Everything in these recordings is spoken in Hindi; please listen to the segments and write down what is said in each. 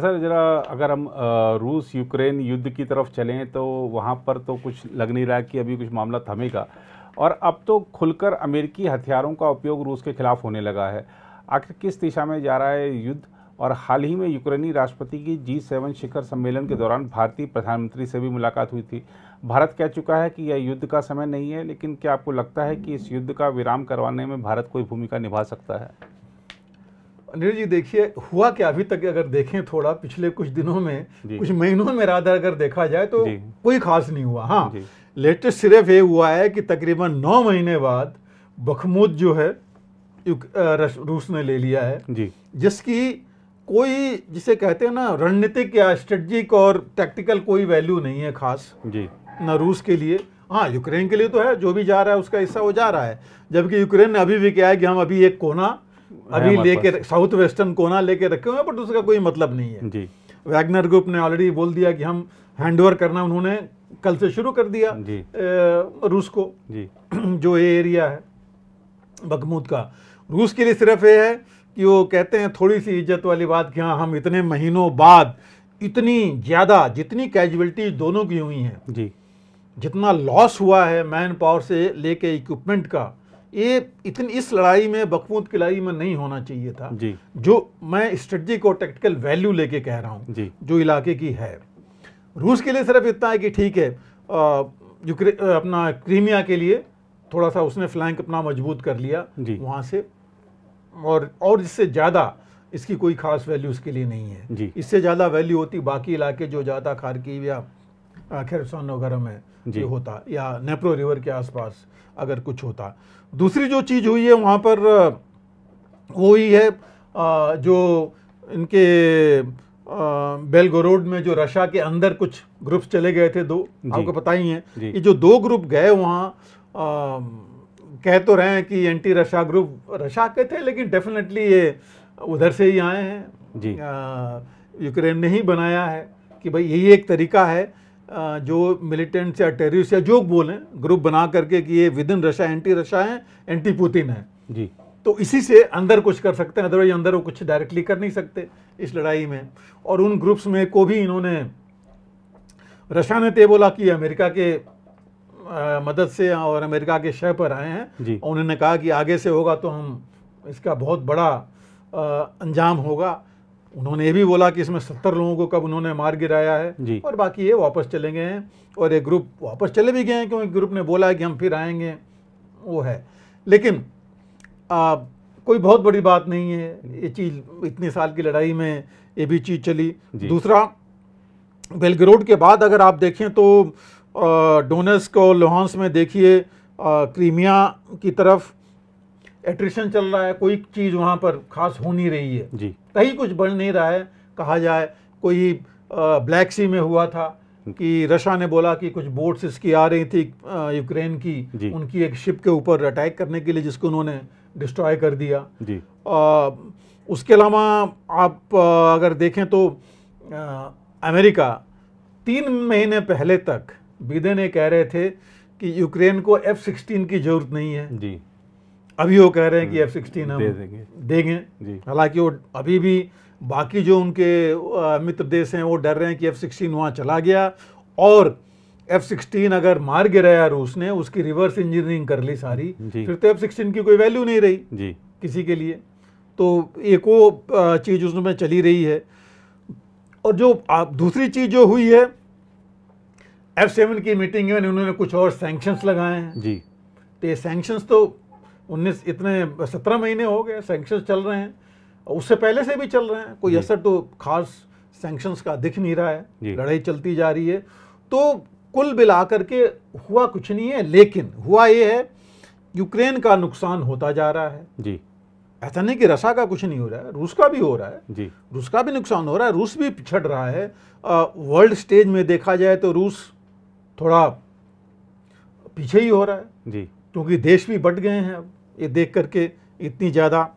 सर जरा अगर हम रूस यूक्रेन युद्ध की तरफ चलें तो वहाँ पर तो कुछ लग नहीं रहा कि अभी कुछ मामला थमेगा, और अब तो खुलकर अमेरिकी हथियारों का उपयोग रूस के खिलाफ होने लगा है। आखिर किस दिशा में जा रहा है युद्ध? और हाल ही में यूक्रेनी राष्ट्रपति की G7 शिखर सम्मेलन के दौरान भारतीय प्रधानमंत्री से भी मुलाकात हुई थी। भारत कह चुका है कि यह युद्ध का समय नहीं है, लेकिन क्या आपको लगता है कि इस युद्ध का विराम करवाने में भारत कोई भूमिका निभा सकता है? नीरज जी, देखिए हुआ क्या अभी तक अगर देखें थोड़ा पिछले कुछ दिनों में, कुछ महीनों में राधा अगर देखा जाए तो कोई खास नहीं हुआ। हाँ, लेटेस्ट सिर्फ ये हुआ है कि तकरीबन 9 महीने बाद बखमुत जो है रूस ने ले लिया है जी, जिसकी कोई जिसे कहते हैं ना रणनीतिक या स्ट्रेटजिक और टैक्टिकल कोई वैल्यू नहीं है खास जी, ना रूस के लिए। हाँ, यूक्रेन के लिए तो है, जो भी जा रहा है उसका हिस्सा वो जा रहा है, जबकि यूक्रेन ने अभी भी क्या है कि हम अभी एक कोना अभी लेके साउथ वेस्टर्न कोना लेके रखे हुए हैं, बट उसका कोई मतलब नहीं है जी। वैगनर ग्रुप ने ऑलरेडी बोल दिया कि हम हैंडओवर करना उन्होंने कल से शुरू कर दिया रूस को जी। जो ये एरिया है बखमुत का, रूस के लिए सिर्फ ये है कि वो कहते हैं थोड़ी सी इज्जत वाली बात कि हाँ, हम इतने महीनों बाद इतनी ज़्यादा जितनी कैजुअलिटी दोनों की हुई हैं जी, जितना लॉस हुआ है मैन पावर से लेके इक्विपमेंट का, ये इतनी इस लड़ाई में बखमुत की लड़ाई में नहीं होना चाहिए था जी। जो मैं स्ट्रेटजिक और टैक्टिकल वैल्यू लेके कह रहा हूँ जो इलाके की है। रूस के लिए सिर्फ इतना है कि ठीक है, अपना क्रीमिया के लिए थोड़ा सा उसने फ्लैंक अपना मजबूत कर लिया वहाँ से, और इससे ज़्यादा इसकी कोई खास वैल्यू उसके लिए नहीं है। इससे ज़्यादा वैल्यू होती बाकी इलाके जो ज़्यादा खार्किव या खेरसन वगैरह में जो होता, या नेप्रो रिवर के आसपास अगर कुछ होता। दूसरी जो चीज़ हुई है वहाँ पर वो ही है जो इनके बेलगोरोड में जो रशिया के अंदर कुछ ग्रुप्स चले गए थे, 2 आपको पता ही है। ये जो 2 ग्रुप गए वहाँ कह तो रहे हैं कि एंटी रशिया ग्रुप रशिया के थे, लेकिन डेफिनेटली ये उधर से ही आए हैं, यूक्रेन ने ही बनाया है कि भाई यही एक तरीका है जो मिलिटेंट्स या टेररिस्ट या जो बोलें ग्रुप बना करके कि ये with in Russia anti Russia है, एंटी पुतिन है जी, तो इसी से अंदर कुछ कर सकते हैं, अदरवाइज अंदर वो कुछ डायरेक्टली कर नहीं सकते इस लड़ाई में। और उन ग्रुप्स में को भी इन्होंने, रशिया ने तो बोला कि अमेरिका के मदद से और अमेरिका के शय पर आए हैं, उन्होंने कहा कि आगे से होगा तो हम इसका बहुत बड़ा अंजाम होगा। उन्होंने ये भी बोला कि इसमें 70 लोगों को कब उन्होंने मार गिराया है, और बाकी ये वापस चले गए हैं, और एक ग्रुप वापस चले भी गए हैं क्योंकि ग्रुप ने बोला है कि हम फिर आएंगे, वो है। लेकिन कोई बहुत बड़ी बात नहीं है, ये चीज़ इतने साल की लड़ाई में ये भी चीज़ चली। दूसरा, बेलग्रोड के बाद अगर आप देखें तो डोनेट्स्क और लुहांस्क में देखिए क्रीमिया की तरफ एट्रिशन चल रहा है, कोई चीज़ वहाँ पर खास हो नहीं रही है जी, कहीं कुछ बढ़ नहीं रहा है। कहा जाए कोई ब्लैक सी में हुआ था कि रशिया ने बोला कि कुछ बोट्स इसकी आ रही थी यूक्रेन की, उनकी एक शिप के ऊपर अटैक करने के लिए, जिसको उन्होंने डिस्ट्रॉय कर दिया जी। उसके अलावा आप अगर देखें तो अमेरिका 3 महीने पहले तक बिदेन ने कह रहे थे कि यूक्रेन को F-16 की जरूरत नहीं है जी, अभी वो कह रहे हैं कि F-16 हम देंगे। हालांकि वो अभी भी बाकी जो उनके मित्र देश हैं वो डर रहे हैं कि F-16 वहाँ चला गया, और F-16 अगर मार गिराया रूस ने, उसकी रिवर्स इंजीनियरिंग कर ली सारी, फिर तो F-16 की कोई वैल्यू नहीं रही जी किसी के लिए। तो एक वो चीज़ उसमें चली रही है। और जो दूसरी चीज़ जो हुई है, F-7 की मीटिंग में उन्होंने कुछ और सैंक्शंस लगाए हैं जी, तो ये सैंक्शंस तो 17 महीने हो गए सैंक्शंस चल रहे हैं, उससे पहले से भी चल रहे हैं, कोई असर तो खास सैंक्शंस का दिख नहीं रहा है, लड़ाई चलती जा रही है। तो कुल मिलाकर के हुआ कुछ नहीं है, लेकिन हुआ ये है यूक्रेन का नुकसान होता जा रहा है जी। ऐसा नहीं कि रशिया का कुछ नहीं हो रहा है, रूस का भी हो रहा है जी, रूस का भी नुकसान हो रहा है, रूस भी पिछड़ रहा है। वर्ल्ड स्टेज में देखा जाए तो रूस थोड़ा पीछे ही हो रहा है जी, क्योंकि देश भी बढ़ गए हैं अब ये देख करके इतनी ज़्यादा।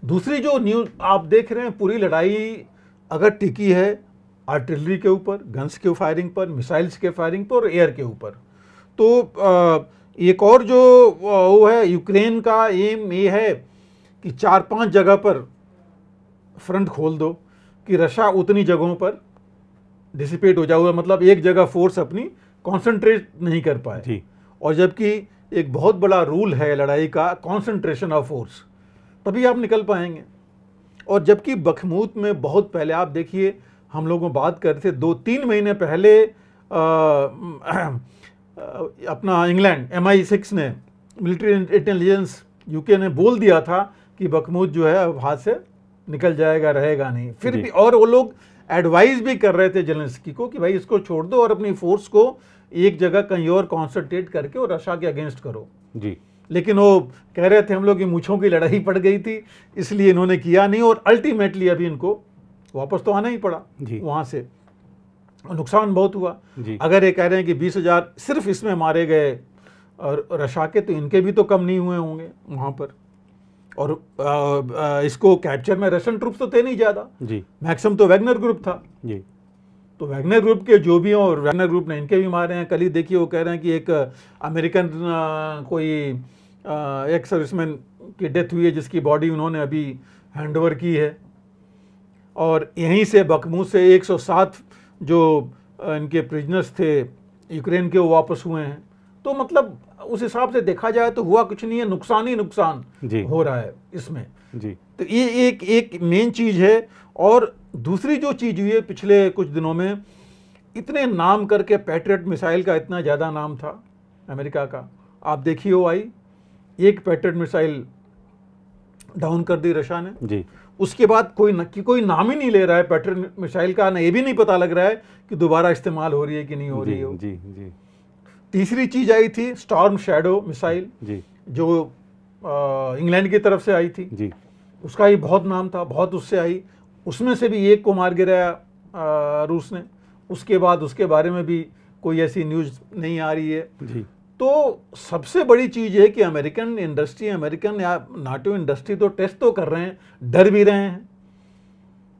दूसरी जो न्यूज़ आप देख रहे हैं, पूरी लड़ाई अगर टिकी है आर्टिलरी के ऊपर, गन्स के फायरिंग पर, मिसाइल्स के फायरिंग पर और एयर के ऊपर, तो एक और जो वो है यूक्रेन का एम ये है कि 4-5 जगह पर फ्रंट खोल दो, कि रशिया उतनी जगहों पर डिसिपेट हो जाए, मतलब एक जगह फोर्स अपनी कॉन्सेंट्रेट नहीं कर पाए जी। और जबकि एक बहुत बड़ा रूल है लड़ाई का कॉन्सेंट्रेशन ऑफ फोर्स, तभी आप निकल पाएंगे। और जबकि बखमूत में बहुत पहले आप देखिए, हम लोगों बात कर रहे थे 2-3 महीने पहले अपना इंग्लैंड MI6 ने, मिलिट्री इंटेलिजेंस यूके ने बोल दिया था कि बखमूत जो है अब हाथ से निकल जाएगा, रहेगा नहीं। फिर भी और वो लोग एडवाइस भी कर रहे थे जेलेंस्की को कि भाई इसको छोड़ दो और अपनी फोर्स को एक जगह कहीं और कॉन्सेंट्रेट करके और रशिया के अगेंस्ट करो जी। लेकिन वो कह रहे थे हम लोग की मूंछों की लड़ाई पड़ गई थी, इसलिए इन्होंने किया नहीं और अल्टीमेटली अभी इनको वापस तो आना ही पड़ा वहां से, नुकसान बहुत हुआ जी। अगर ये कह रहे हैं कि 20,000 सिर्फ इसमें मारे गए और रशिया के, तो इनके भी तो कम नहीं हुए होंगे वहां पर। और इसको कैप्चर में रशियन ट्रूप्स तो थे नहीं ज्यादा जी, मैक्सिमम तो वैगनर ग्रुप था जी। तो वैगनर ग्रुप के जो भी हों, और वैगनर ग्रुप ने इनके भी मारे हैं। कल ही देखिए वो कह रहे हैं कि एक अमेरिकन कोई एक सर्विसमैन की डेथ हुई है जिसकी बॉडी उन्होंने अभी हैंडओवर की है। और यहीं से बखमूत से 107 जो इनके प्रिजनर्स थे यूक्रेन के, वो वापस हुए हैं। तो मतलब उस हिसाब से देखा जाए तो हुआ कुछ नहीं है, नुकसान ही नुकसान हो रहा है इसमें जी। तो ये एक मेन चीज है। और दूसरी जो चीज हुई है पिछले कुछ दिनों में, इतने नाम करके पैट्रियट मिसाइल का इतना ज्यादा नाम था अमेरिका का, आप देखिए वो आई, एक पैट्रियट मिसाइल डाउन कर दी रशिया ने जी। उसके बाद कोई नाम ही नहीं ले रहा है पैट्रियट मिसाइल का, ना ये भी नहीं पता लग रहा है कि दोबारा इस्तेमाल हो रही है कि नहीं हो रही है जी जी। तीसरी चीज आई थी स्टॉर्म शैडो मिसाइल जी, जो इंग्लैंड की तरफ से आई थी जी। उसका ही बहुत नाम था, बहुत उससे आई, उसमें से भी एक को मार गिराया रूस ने। उसके बाद उसके बारे में भी कोई ऐसी न्यूज नहीं आ रही है जी। तो सबसे बड़ी चीज है कि अमेरिकन इंडस्ट्री, अमेरिकन या नाटो इंडस्ट्री तो टेस्ट तो कर रहे हैं, डर भी रहे हैं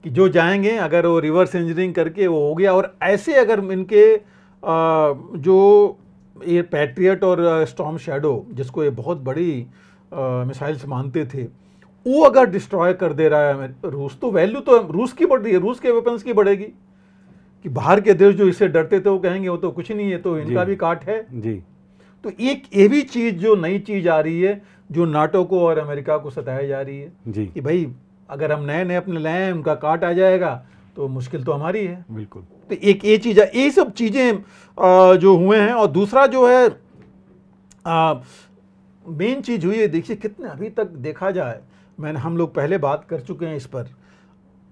कि जो जाएंगे अगर वो रिवर्स इंजीनियरिंग करके वो हो गया, और ऐसे अगर इनके जो ये पैट्रियट और स्टॉर्म शैडो जिसको ये बहुत बड़ी मिसाइल्स मानते थे, वो अगर डिस्ट्रॉय कर दे रहा है रूस, तो वैल्यू तो रूस की बढ़ रही है, रूस के वेपन्स की बढ़ेगी। कि बाहर के देश जो इससे डरते थे वो कहेंगे वो तो कुछ नहीं है, तो इनका भी काट है जी। तो एक ये भी चीज जो नई चीज आ रही है, जो नाटो को और अमेरिका को सताया जा रही है जी, कि भाई अगर हम नए नए अपने लाए हैं, उनका काट आ जाएगा तो मुश्किल तो हमारी है बिल्कुल। तो एक ये चीज है, ये सब चीजें जो हुए हैं। और दूसरा जो है मेन चीज हुई है, देखिए कितने अभी तक देखा जाए, हम लोग पहले बात कर चुके हैं इस पर,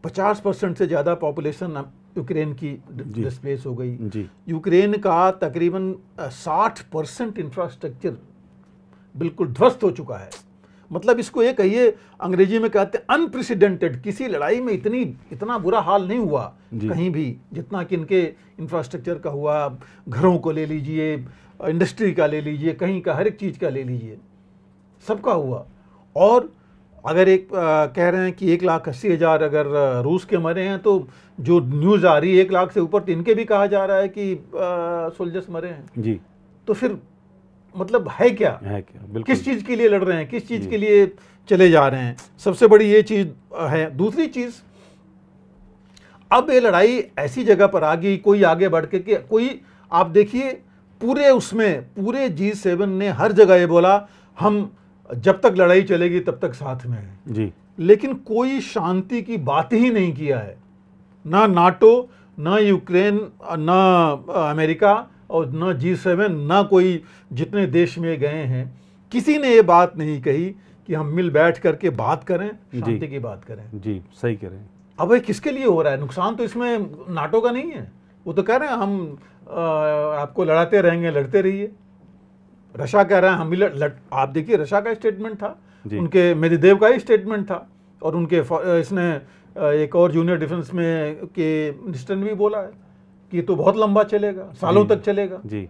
50% से ज्यादा पॉपुलेशन यूक्रेन की डिस्प्लेस हो गई जी। यूक्रेन का तकरीबन 60% इंफ्रास्ट्रक्चर बिल्कुल ध्वस्त हो चुका है। मतलब इसको ये कहिए, अंग्रेजी में कहते हैं अनप्रेसिडेंटेड, किसी लड़ाई में इतना बुरा हाल नहीं हुआ कहीं भी जितना कि इनके इंफ्रास्ट्रक्चर का हुआ। घरों को ले लीजिए, इंडस्ट्री का ले लीजिए, कहीं का हर एक चीज का ले लीजिए, सबका हुआ। और अगर कह रहे हैं कि 1,80,000 अगर रूस के मरे हैं, तो जो न्यूज आ रही है 1 लाख से ऊपर तो इनके भी कहा जा रहा है कि सोल्जर्स मरे हैं जी। तो फिर मतलब है क्या किस चीज के लिए लड़ रहे हैं, किस चीज के लिए चले जा रहे हैं, सबसे बड़ी ये चीज है। दूसरी चीज, अब ये लड़ाई ऐसी जगह पर आ गई, कोई आगे बढ़ के कोई, आप देखिए पूरे G7 ने हर जगह ये बोला हम जब तक लड़ाई चलेगी तब तक साथ में है जी। लेकिन कोई शांति की बात ही नहीं किया है, ना नाटो, ना यूक्रेन, ना अमेरिका और ना G7, ना कोई जितने देश में गए हैं, किसी ने ये बात नहीं कही कि हम मिल बैठ करके बात करें, शांति की बात करें जी। सही कह रहे हैं। अब ये किसके लिए हो रहा है? नुकसान तो इसमें नाटो का नहीं है, वो तो कह रहे हैं हम आपको लड़ाते रहेंगे, लड़ते रहिए। रशिया कह रहा है हम भी आप देखिए रशिया का स्टेटमेंट था, उनके मेदवेदेव का ही स्टेटमेंट था, और उनके इसने एक और जूनियर डिफेंस में के मिनिस्टर ने भी बोला है कि तो बहुत लंबा चलेगा, सालों तक चलेगा जी।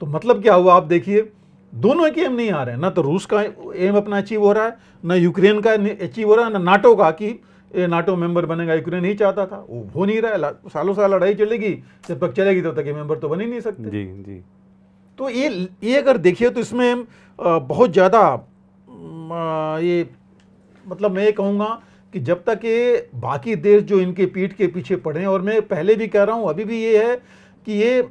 तो मतलब क्या हुआ? आप देखिए दोनों के एम नहीं आ रहे हैं, ना तो रूस का एम अपना अचीव हो रहा है, ना यूक्रेन का अचीव हो रहा है, ना नाटो का कि नाटो मेंबर बनेगा। यूक्रेन ही चाहता था, वो हो नहीं रहा है। सालों साल लड़ाई चलेगी, जब तक चलेगी तब तक ये मेंबर तो बन ही नहीं सकते जी जी। तो ये अगर देखिए तो इसमें बहुत ज़्यादा ये मतलब मैं ये कहूँगा कि जब तक ये बाकी देश जो इनके पीठ के पीछे पड़े हैं, और मैं पहले भी कह रहा हूँ अभी भी ये है कि ये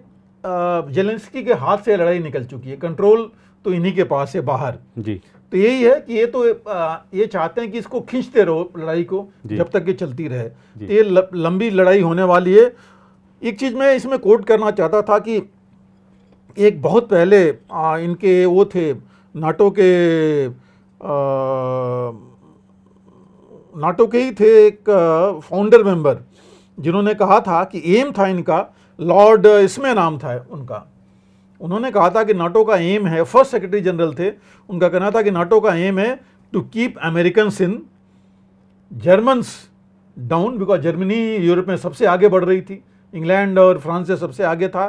जेलेंस्की के हाथ से लड़ाई निकल चुकी है, कंट्रोल तो इन्हीं के पास है बाहर जी। तो यही है कि ये तो ये चाहते हैं कि इसको खींचते रहो लड़ाई को जब तक ये चलती रहे। तो ये लंबी लड़ाई होने वाली है। एक चीज़ मैं इसमें कोट करना चाहता था कि एक बहुत पहले इनके वो थे नाटो के ही थे एक फाउंडर मेंबर, जिन्होंने कहा था कि एम था इनका, लॉर्ड इसमें नाम था उनका, उन्होंने कहा था कि नाटो का एम है, फर्स्ट सेक्रेटरी जनरल थे, उनका कहना था कि नाटो का एम है to keep Americans in, Germans down, because Germany Europe में सबसे आगे बढ़ रही थी, इंग्लैंड और फ्रांस से सबसे आगे था,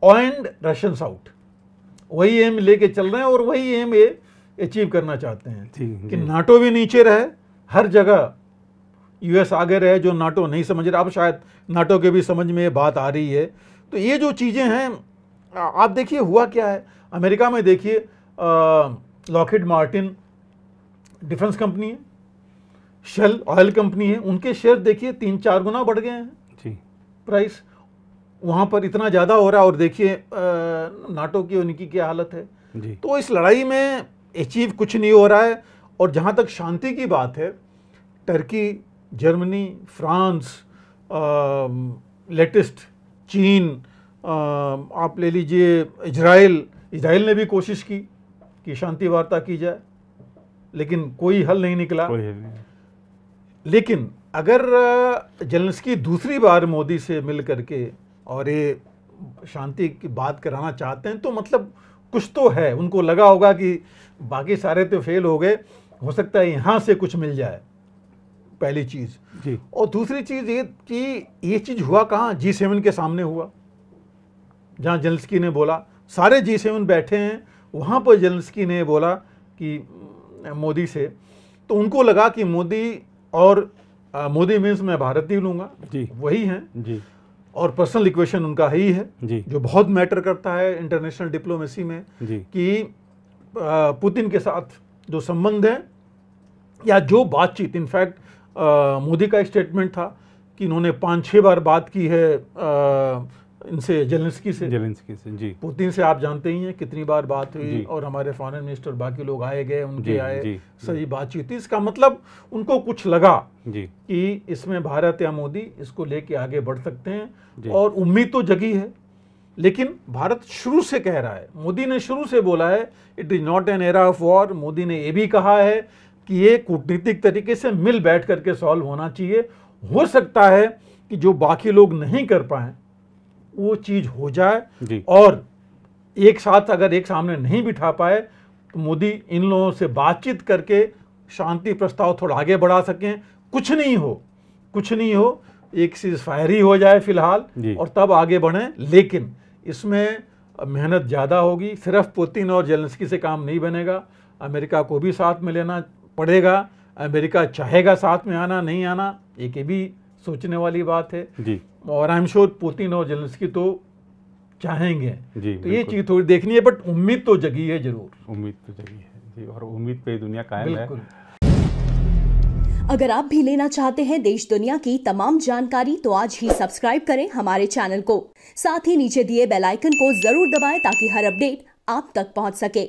एंड रशियंस आउट। वही एम लेके चल रहे हैं और वही एम ये अचीव करना चाहते हैं कि नाटो भी नीचे रहे, हर जगह यूएस आगे रहे, जो नाटो नहीं समझ रहा। अब शायद नाटो के भी समझ में ये बात आ रही है। तो ये जो चीज़ें हैं, आप देखिए हुआ क्या है अमेरिका में, देखिए लॉकहीड मार्टिन डिफेंस कंपनी है, शेल ऑयल कंपनी है, उनके शेयर देखिए 3-4 गुना बढ़ गए हैं जी प्राइस, वहाँ पर इतना ज़्यादा हो रहा है। और देखिए नाटो की उनकी क्या हालत है जी। तो इस लड़ाई में अचीव कुछ नहीं हो रहा है। और जहाँ तक शांति की बात है, टर्की, जर्मनी, फ्रांस, लेटेस्ट चीन, आप ले लीजिए इजराइल ने भी कोशिश की कि शांति वार्ता की जाए, लेकिन कोई हल नहीं निकला। लेकिन अगर जेलेंस्की दूसरी बार मोदी से मिल करके और ये शांति की बात कराना चाहते हैं, तो मतलब कुछ तो है, उनको लगा होगा कि बाकी सारे तो फेल हो गए, हो सकता है यहाँ से कुछ मिल जाए, पहली चीज़ जी। और दूसरी चीज़ ये कि ये चीज़ हुआ कहाँ, G7 के सामने हुआ, जहाँ जेलेंस्की ने बोला, सारे G7 बैठे हैं, वहाँ पर जेलेंस्की ने बोला कि मोदी से, तो उनको लगा कि मोदी मीन्स मैं भारत ही लूँगा जी, वही हैं जी। और पर्सनल इक्वेशन उनका ही है जी, जो बहुत मैटर करता है इंटरनेशनल डिप्लोमेसी में जी। कि पुतिन के साथ जो संबंध है या जो बातचीत, इनफैक्ट मोदी का एक स्टेटमेंट था कि इन्होंने 5-6 बार बात की है इनसे, जेलेंस्की से जी। पुतिन से आप जानते ही हैं कितनी बार बात हुई, और हमारे फॉरेन मिनिस्टर बाकी लोग आए गए, उनके आए, सही बातचीत थी। इसका मतलब उनको कुछ लगा जी कि इसमें भारत या मोदी इसको लेके आगे बढ़ सकते हैं, और उम्मीद तो जगी है। लेकिन भारत शुरू से कह रहा है, मोदी ने शुरू से बोला है, it is not an era of war. Modi ने ये भी कहा है कि ये कूटनीतिक तरीके से मिल बैठ करके सॉल्व होना चाहिए। हो सकता है कि जो बाकी लोग नहीं कर पाए वो चीज हो जाए, और एक साथ अगर एक सामने नहीं बिठा पाए तो मोदी इन लोगों से बातचीत करके शांति प्रस्ताव थोड़ा आगे बढ़ा सकें। कुछ नहीं हो, एक सीज फायर ही हो जाए फिलहाल, और तब आगे बढ़ें। लेकिन इसमें मेहनत ज़्यादा होगी, सिर्फ पुतिन और जेलेंस्की से काम नहीं बनेगा, अमेरिका को भी साथ में लेना पड़ेगा। अमेरिका चाहेगा साथ में आना, नहीं आना, एक ये भी सोचने वाली बात है जी। और आई एम श्योर पुतिन और जेलेंस्की तो चाहेंगे जी, तो ये चीज़ थोड़ी देखनी है, बट उम्मीद तो जगी है, जरूर उम्मीद तो जगी है जी, और उम्मीद पे दुनिया कायम है। अगर आप भी लेना चाहते हैं देश दुनिया की तमाम जानकारी, तो आज ही सब्सक्राइब करें हमारे चैनल को, साथ ही नीचे दिए बेल आइकन को जरूर दबाएं ताकि हर अपडेट आप तक पहुंच सके।